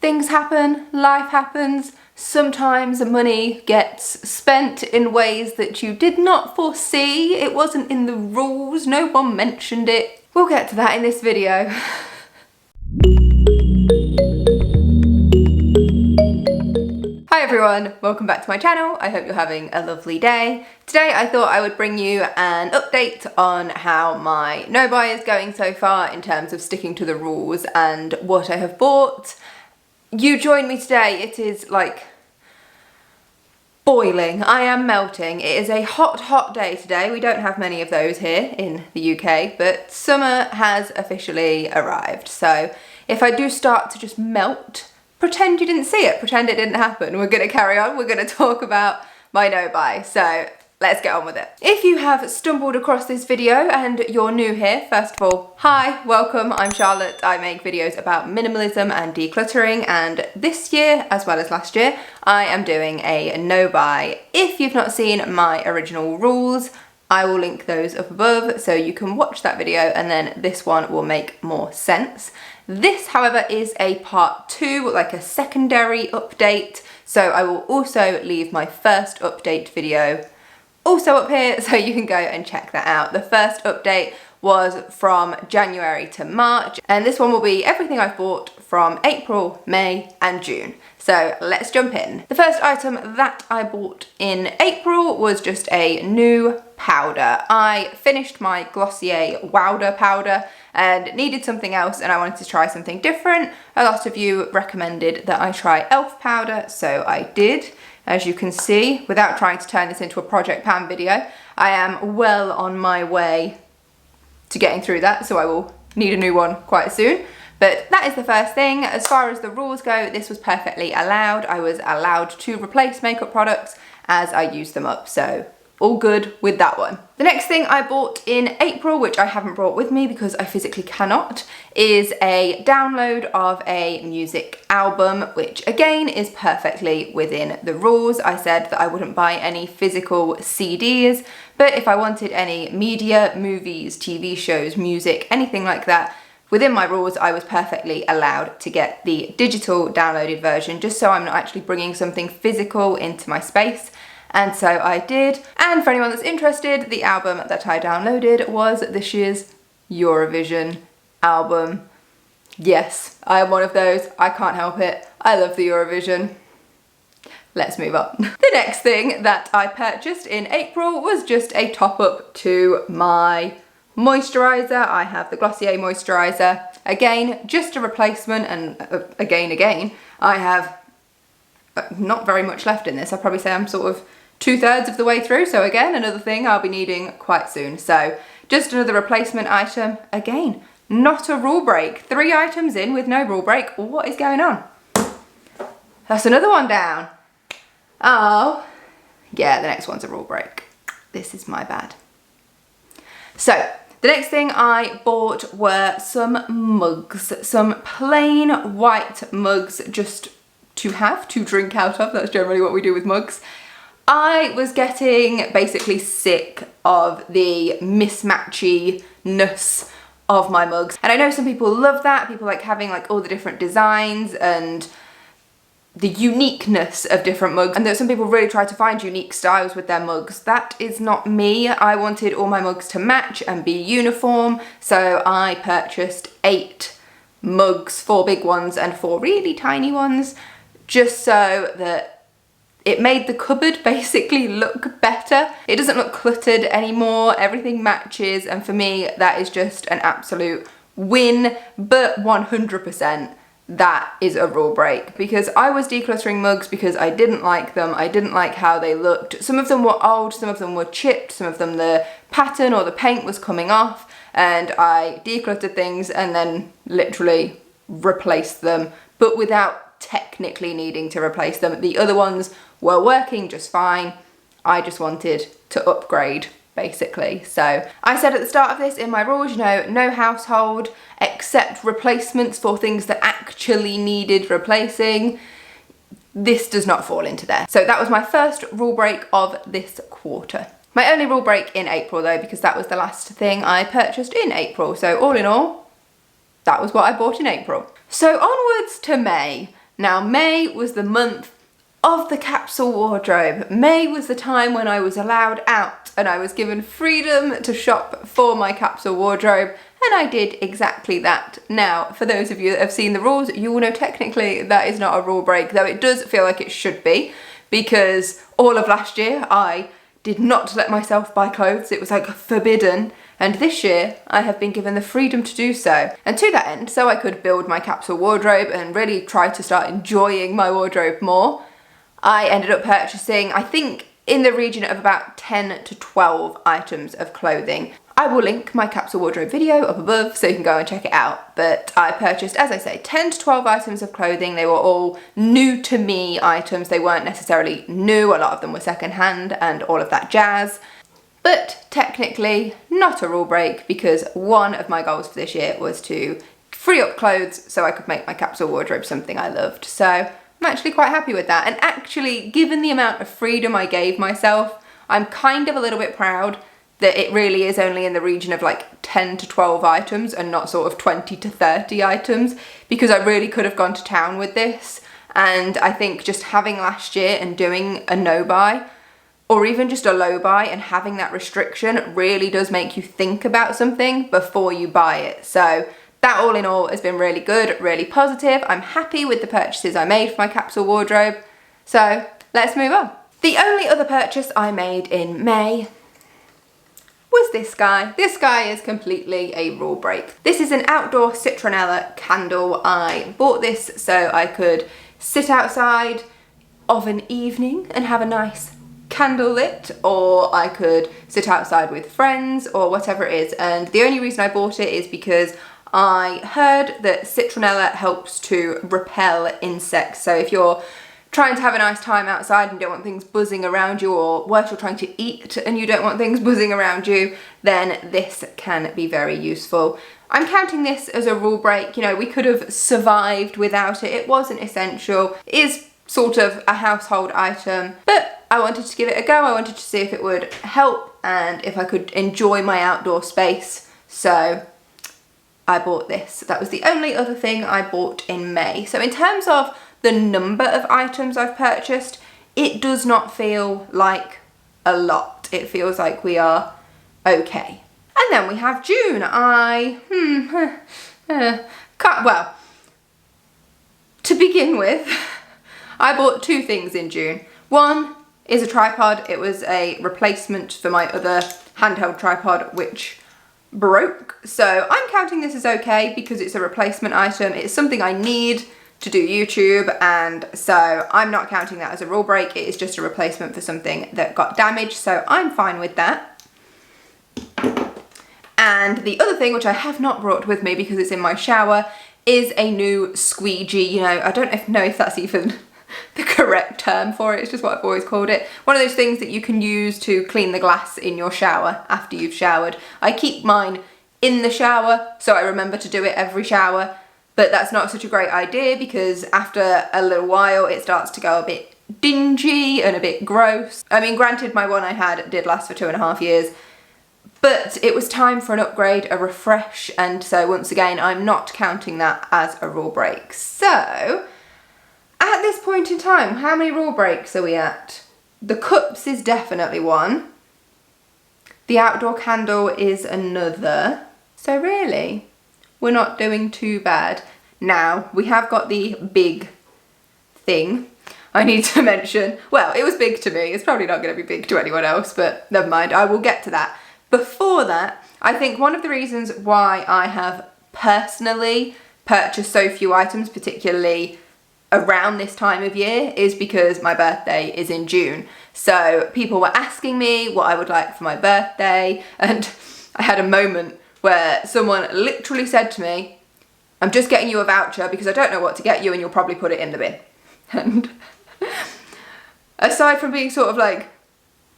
things happen, life happens. Sometimes money gets spent in ways that you did not foresee. It wasn't in the rules, no one mentioned it. We'll get to that in this video. Hi everyone, welcome back to my channel. I hope you're having a lovely day. Today I thought I would bring you an update on how my no-buy is going so far in terms of sticking to the rules and what I have bought. You join me today. It is like boiling. I am melting. It is a hot day today. We don't have many of those here in the UK, but summer has officially arrived. So if I do start to just melt, pretend you didn't see it, pretend it didn't happen. We're gonna carry on, we're gonna talk about my no-buy. So let's get on with it. If you have stumbled across this video and you're new here, first of all, hi, welcome, I'm Charlotte. I make videos about minimalism and decluttering, and this year, as well as last year, I am doing a no-buy. If you've not seen my original rules, I will link those up above so you can watch that video and then this one will make more sense. This, however, is a part 2, like a secondary update. So I will also leave my first update video also up here so you can go and check that out. The first update was from January to March, and this one will be everything I've bought from April, May and June. So let's jump in. The first item that I bought in April was just a new powder. I finished my Glossier powder and needed something else, and I wanted to try something different. A lot of you recommended that I try e.l.f. powder, so I did. As you can see, without trying to turn this into a Project Pan video, I am well on my way to getting through that, so I will need a new one quite soon. But that is the first thing. As far as the rules go, this was perfectly allowed. I was allowed to replace makeup products as I use them up, so all good with that one. The next thing I bought in April, which I haven't brought with me because I physically cannot, is a download of a music album, which again is perfectly within the rules. I said that I wouldn't buy any physical CDs, but if I wanted any media, movies, TV shows, music, anything like that, within my rules, I was perfectly allowed to get the digital downloaded version, just so I'm not actually bringing something physical into my space. And so I did. And for anyone that's interested, the album that I downloaded was this year's Eurovision album. Yes, I am one of those. I can't help it. I love the Eurovision. Let's move on. The next thing that I purchased in April was just a top up to my moisturizer. I have the Glossier Moisturizer. Again, just a replacement, and again, I have not very much left in this. I'd probably say I'm sort of 2/3 of the way through. So again, another thing I'll be needing quite soon. So just another replacement item. Again, not a rule break. 3 items in with no rule break. What is going on? That's another one down. Oh, yeah, the next one's a rule break. This is my bad. So the next thing I bought were some mugs, some plain white mugs, just to drink out of. That's generally what we do with mugs. I was getting basically sick of the mismatchy-ness of my mugs. And I know some people love that. People like having like all the different designs and the uniqueness of different mugs. And that some people really try to find unique styles with their mugs. That is not me. I wanted all my mugs to match and be uniform. So I purchased 8 mugs, 4 big ones and 4 really tiny ones, just so that it made the cupboard basically look better. It doesn't look cluttered anymore, everything matches, and for me that is just an absolute win. But 100% that is a rule break, because I was decluttering mugs because I didn't like them. I didn't like how they looked. Some of them were old, some of them were chipped, some of them the pattern or the paint was coming off, and I decluttered things and then literally replaced them, but without technically needing to replace them. The other ones were working just fine. I just wanted to upgrade, basically. So I said at the start of this in my rules, you know, no household except replacements for things that actually needed replacing. This does not fall into there. So that was my first rule break of this quarter. My only rule break in April though, because that was the last thing I purchased in April. So all in all, that was what I bought in April. So onwards to May. Now, May was the month of the capsule wardrobe. May was the time when I was allowed out and I was given freedom to shop for my capsule wardrobe, and I did exactly that. Now, for those of you that have seen the rules, you will know technically that is not a rule break, though it does feel like it should be, because all of last year I did not let myself buy clothes. It was like forbidden. And this year I have been given the freedom to do so. And to that end, so I could build my capsule wardrobe and really try to start enjoying my wardrobe more, I ended up purchasing, I think, in the region of about 10 to 12 items of clothing. I will link my capsule wardrobe video up above so you can go and check it out. But I purchased, as I say, 10 to 12 items of clothing. They were all new to me items. They weren't necessarily new. A lot of them were secondhand and all of that jazz. But technically not a rule break, because one of my goals for this year was to free up clothes so I could make my capsule wardrobe something I loved. So I'm actually quite happy with that. And actually, given the amount of freedom I gave myself, I'm kind of a little bit proud that it really is only in the region of like 10 to 12 items and not sort of 20 to 30 items, because I really could have gone to town with this. And I think just having last year and doing a no buy, or even just a low buy, and having that restriction really does make you think about something before you buy it. So that all in all has been really good, really positive. I'm happy with the purchases I made for my capsule wardrobe. So let's move on. The only other purchase I made in May was this guy. This guy is completely a rule break. This is an outdoor citronella candle. I bought this so I could sit outside of an evening and have a nice candle lit, or I could sit outside with friends or whatever it is. And the only reason I bought it is because I heard that citronella helps to repel insects. So if you're trying to have a nice time outside and don't want things buzzing around you, or worse, you're trying to eat and you don't want things buzzing around you, then this can be very useful. I'm counting this as a rule break. You know, we could have survived without it. It wasn't essential. It is sort of a household item, but I wanted to give it a go. I wanted to see if it would help and if I could enjoy my outdoor space. So I bought this. That was the only other thing I bought in May. So in terms of the number of items I've purchased, it does not feel like a lot. It feels like we are okay. And then we have June. Well, to begin with, I bought two things in June. One is a tripod. It was a replacement for my other handheld tripod, which broke. So I'm counting this as okay because it's a replacement item. It's something I need to do YouTube, and so I'm not counting that as a rule break. It is just a replacement for something that got damaged, so I'm fine with that. And the other thing, which I have not brought with me because it's in my shower, is a new squeegee. You know, I don't know if that's even the correct term for it. It's just what I've always called it. One of those things that you can use to clean the glass in your shower after you've showered. I keep mine in the shower, so I remember to do it every shower. But that's not such a great idea because after a little while it starts to go a bit dingy and a bit gross. I mean, granted, my one I had did last for 2.5 years, but it was time for an upgrade, a refresh, and so once again, I'm not counting that as a rule break. So, at this point in time, how many rule breaks are we at? The cups is definitely one. The outdoor candle is another. So really, we're not doing too bad. Now, we have got the big thing I need to mention. Well, it was big to me. It's probably not going to be big to anyone else, but never mind. I will get to that. Before that, I think one of the reasons why I have personally purchased so few items, particularly around this time of year, is because my birthday is in June. So people were asking me what I would like for my birthday, and I had a moment where someone literally said to me, "I'm just getting you a voucher because I don't know what to get you and you'll probably put it in the bin." And aside from being sort of like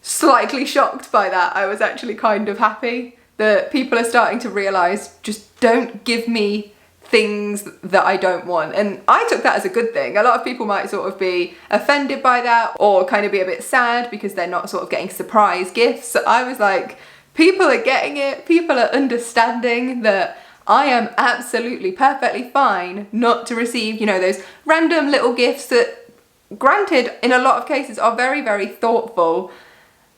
slightly shocked by that, I was actually kind of happy that people are starting to realise, just don't give me things that I don't want. And I took that as a good thing. A lot of people might sort of be offended by that or kind of be a bit sad because they're not sort of getting surprise gifts. So I was like, people are getting it. People are understanding that I am absolutely perfectly fine not to receive, you know, those random little gifts that, granted, in a lot of cases are very, very thoughtful.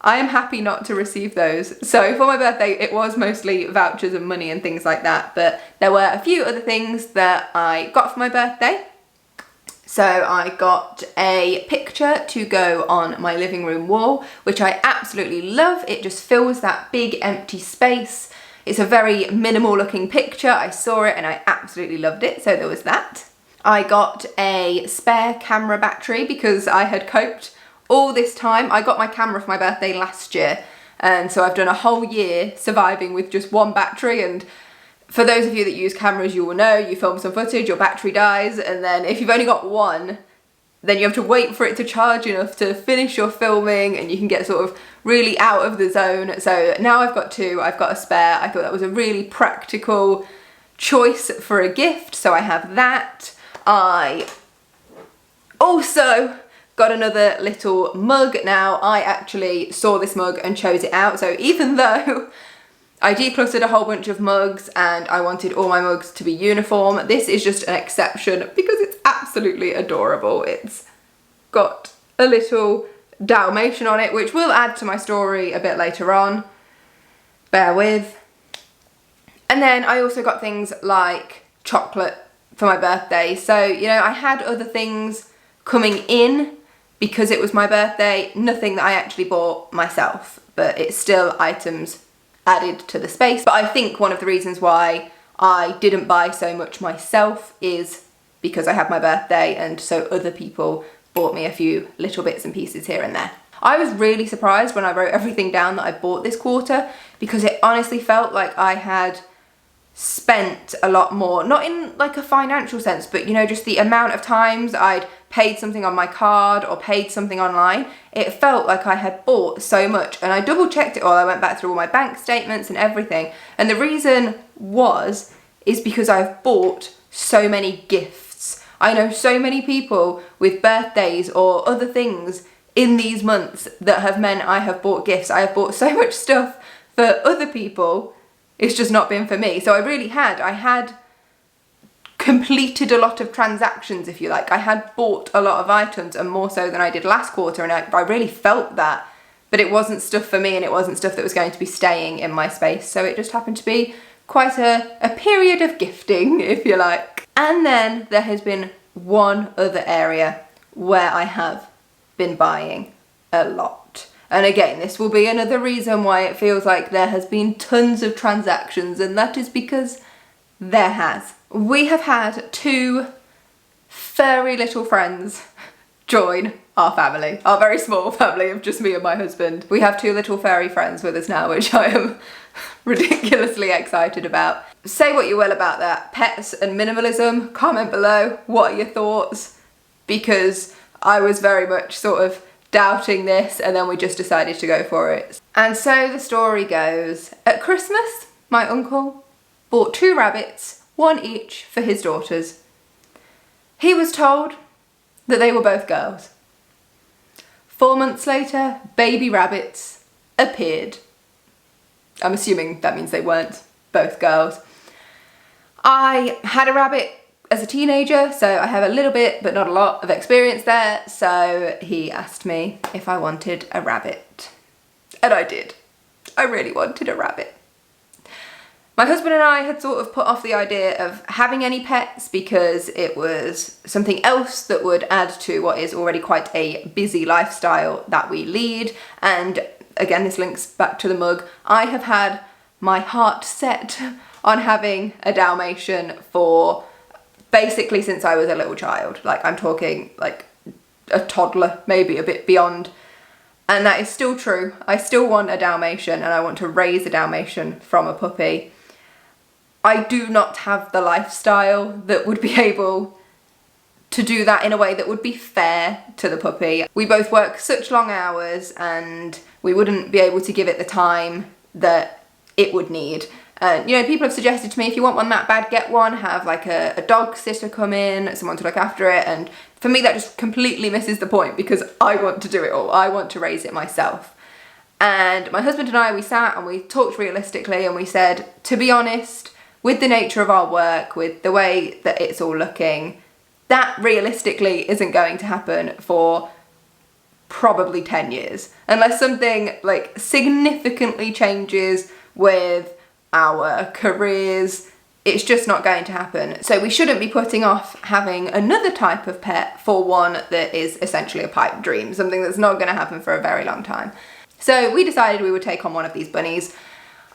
I am happy not to receive those. So for my birthday, it was mostly vouchers and money and things like that, but there were a few other things that I got for my birthday. So I got a picture to go on my living room wall, which I absolutely love. It just fills that big empty space. It's a very minimal looking picture. I saw it and I absolutely loved it, so there was that. I got a spare camera battery because I had coped all this time. I got my camera for my birthday last year, and so I've done a whole year surviving with just one battery. And for those of you that use cameras, you will know you film some footage, your battery dies, and then if you've only got one, then you have to wait for it to charge enough to finish your filming, and you can get sort of really out of the zone. So now I've got two, I've got a spare. I thought that was a really practical choice for a gift, so I have that. I also got another little mug. Now, I actually saw this mug and chose it out, so even though I decluttered a whole bunch of mugs and I wanted all my mugs to be uniform, this is just an exception because it's absolutely adorable. It's got a little Dalmatian on it, which will add to my story a bit later on. Bear with. And then I also got things like chocolate for my birthday. So, you know, I had other things coming in because it was my birthday, nothing that I actually bought myself, but it's still items added to the space. But I think one of the reasons why I didn't buy so much myself is because I had my birthday, and so other people bought me a few little bits and pieces here and there. I was really surprised when I wrote everything down that I bought this quarter, because it honestly felt like I had spent a lot more, not in like a financial sense, but you know, just the amount of times I'd paid something on my card or paid something online. It felt like I had bought so much, and I double checked it all. I went back through all my bank statements and everything, and the reason is because I've bought so many gifts. I know so many people with birthdays or other things in these months that have meant I have bought gifts. I have bought so much stuff for other people. It's just not been for me. So I had completed a lot of transactions, if you like. I had bought a lot of items, and more so than I did last quarter, and I really felt that. But it wasn't stuff for me, and it wasn't stuff that was going to be staying in my space. So it just happened to be quite a period of gifting, if you like. And then there has been one other area where I have been buying a lot. And again, this will be another reason why it feels like there has been tons of transactions, and that is because there has. We have had two furry little friends join our family, our very small family of just me and my husband. We have two little furry friends with us now, which I am ridiculously excited about. Say what you will about that. Pets and minimalism, comment below. What are your thoughts? Because I was very much sort of doubting this, and then we just decided to go for it. And so the story goes, at Christmas, my uncle bought two rabbits, one each for his daughters. He was told that they were both girls. 4 months later, baby rabbits appeared. I'm assuming that means they weren't both girls. I had a rabbit as a teenager, so I have a little bit, but not a lot, of experience there. So he asked me if I wanted a rabbit. And I did. I really wanted a rabbit. My husband and I had sort of put off the idea of having any pets because it was something else that would add to what is already quite a busy lifestyle that we lead. And again, this links back to the mug. I have had my heart set on having a Dalmatian for basically since I was a little child. Like, I'm talking like a toddler, maybe a bit beyond. And that is still true. I still want a Dalmatian, and I want to raise a Dalmatian from a puppy. I do not have the lifestyle that would be able to do that in a way that would be fair to the puppy. We both work such long hours, and we wouldn't be able to give it the time that it would need. You know, people have suggested to me, if you want one that bad, get one, have like a dog sitter come in, someone to look after it. And for me, that just completely misses the point because I want to do it all. I want to raise it myself. And my husband and I, we sat and we talked realistically, and we said, to be honest, with the nature of our work, with the way that it's all looking, that realistically isn't going to happen for probably 10 years. Unless something like significantly changes with our careers, it's just not going to happen. So we shouldn't be putting off having another type of pet for one that is essentially a pipe dream, something that's not going to happen for a very long time. So we decided we would take on one of these bunnies.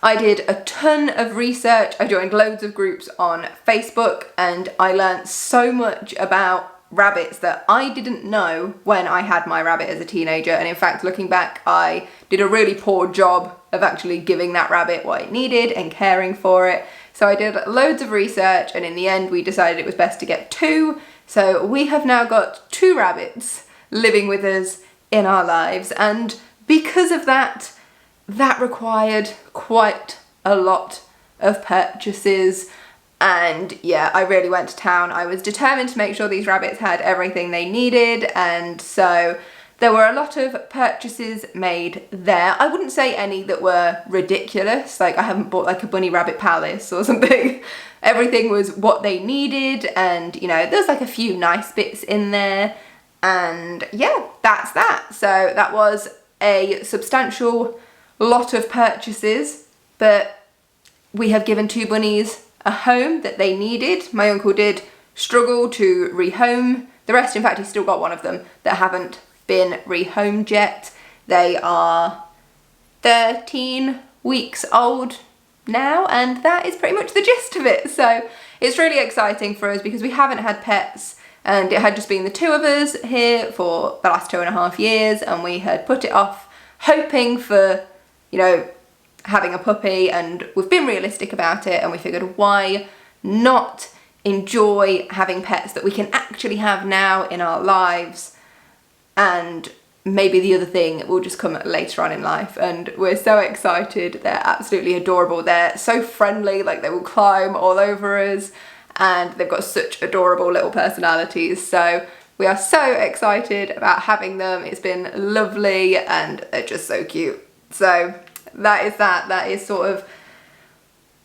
I did a ton of research, I joined loads of groups on Facebook, and I learned so much about rabbits that I didn't know when I had my rabbit as a teenager. And in fact, looking back, I did a really poor job of actually giving that rabbit what it needed and caring for it. So I did loads of research, and in the end we decided it was best to get 2. So we have now got 2 rabbits living with us in our lives, and because of that, that required quite a lot of purchases. And yeah, I really went to town. I was determined to make sure these rabbits had everything they needed, and so there were a lot of purchases made there. I wouldn't say any that were ridiculous, like I haven't bought like a bunny rabbit palace or something. Everything was what they needed, and you know, there's like a few nice bits in there, and yeah, that's that. So that was a substantial lot of purchases, but we have given 2 bunnies a home that they needed. My uncle did struggle to rehome the rest. In fact, he's still got one of them that haven't been rehomed yet. They are 13 weeks old now, and that is pretty much the gist of it. So it's really exciting for us because we haven't had pets, and it had just been the 2 of us here for the last 2.5 years, and we had put it off hoping for, you know, having a puppy, and we've been realistic about it, and we figured why not enjoy having pets that we can actually have now in our lives, and maybe the other thing will just come later on in life. And we're so excited. They're absolutely adorable. They're so friendly, like they will climb all over us, and they've got such adorable little personalities. So we are so excited about having them. It's been lovely, and they're just so cute. So that is that. That is sort of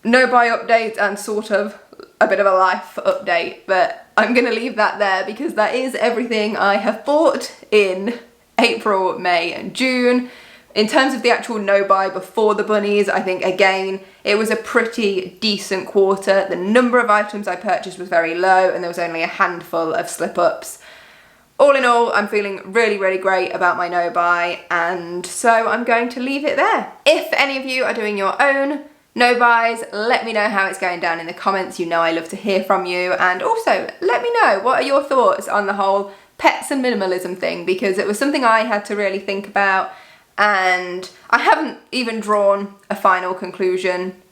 no buy update and sort of a bit of a life update, but I'm gonna leave that there because that is everything I have bought in April, May and June. In terms of the actual no buy before the bunnies, I think again it was a pretty decent quarter. The number of items I purchased was very low, and there was only a handful of slip-ups. All in all, I'm feeling really, really great about my no buy, and so I'm going to leave it there. If any of you are doing your own no buys, let me know how it's going down in the comments. You know I love to hear from you, and also let me know what are your thoughts on the whole pets and minimalism thing, because it was something I had to really think about, and I haven't even drawn a final conclusion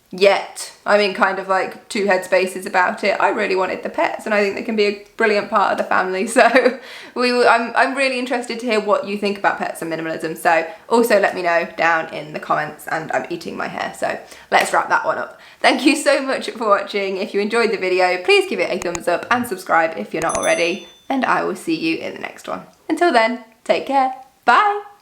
yet. I'm in kind of like 2 headspaces about it. I really wanted the pets, and I think they can be a brilliant part of the family, so I'm really interested to hear what you think about pets and minimalism. So also let me know down in the comments, and I'm eating my hair, so let's wrap that one up. Thank you so much for watching. If you enjoyed the video, please give it a thumbs up and subscribe if you're not already, and I will see you in the next one. Until then, take care. Bye.